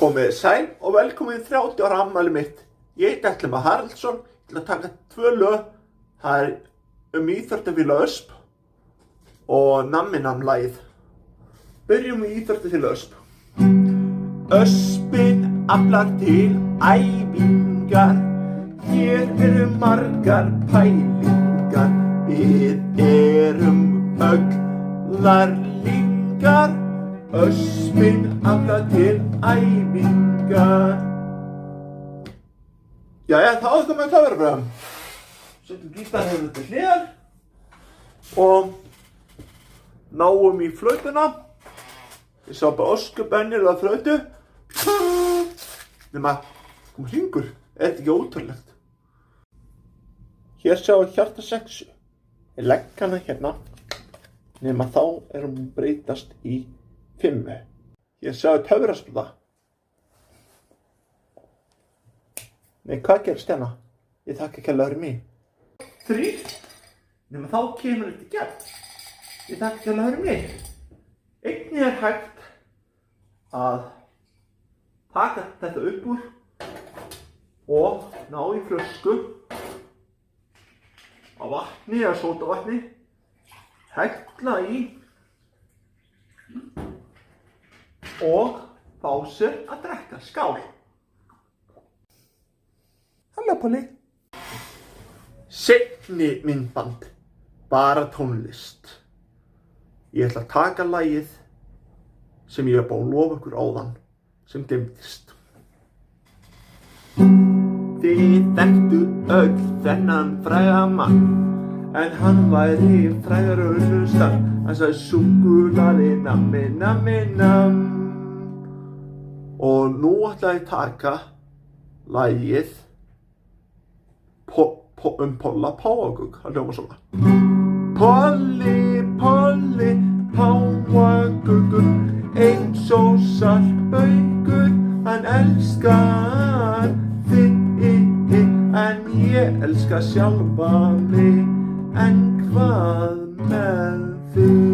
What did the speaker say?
Komið sæl og velkomin 30 ára afmæli mitt. Ég heiti Atli Már Haraldsson, ég ætla að taka 2 lög. Það íþróttafélag Ösp og Nammi Namm lagið. Byrjum í íþróttafélag Ösp. Öspin aflar til æfingar, hér eru margar pælingar. Við erum öll lærlingar, Öspin aflar til æfingar. Jæja, þá er það með klárabröðum. Setjum gítarinn hérna til hliðar og náum í flautuna. Ég sá bara öskubennir eða flautu. Nema, kom hringur, þetta ekki ótrúlegt. Hér sjáum við hjartasexu. Ég legg hana hérna, nema þá hún breytast í 5. Hér sjáum við töfraspilda. Nei, hvað gerist hérna? Ég þakka kærlega fyrir mig. 3, nema þá kemur þetta í gegn. Ég þakka kærlega fyrir mig. Einnig hægt að taka þetta upp úr og ná í flösku á vatni eða sódavatni, hella í og fá sér að drekka. Skál! Halló Polly! Seinni myndband, bara tónlist. Ég ætla að taka lagið sem ég var búinn að lofa ykkur áðan, sem gleymdist. Þið þekktu öll þennan fræga mann, en hann væri frægari önnur staðar. Hann sagði súkkulaði nammi nammi namm. Og nú ætla ég að taka lagið Polla Páfagauk. Það hljómar svona. Polli, Polli, páfagaukur, eins og saltbaukur, hann elskar þig, en ég elska sjálfa mig, en hvað með þig?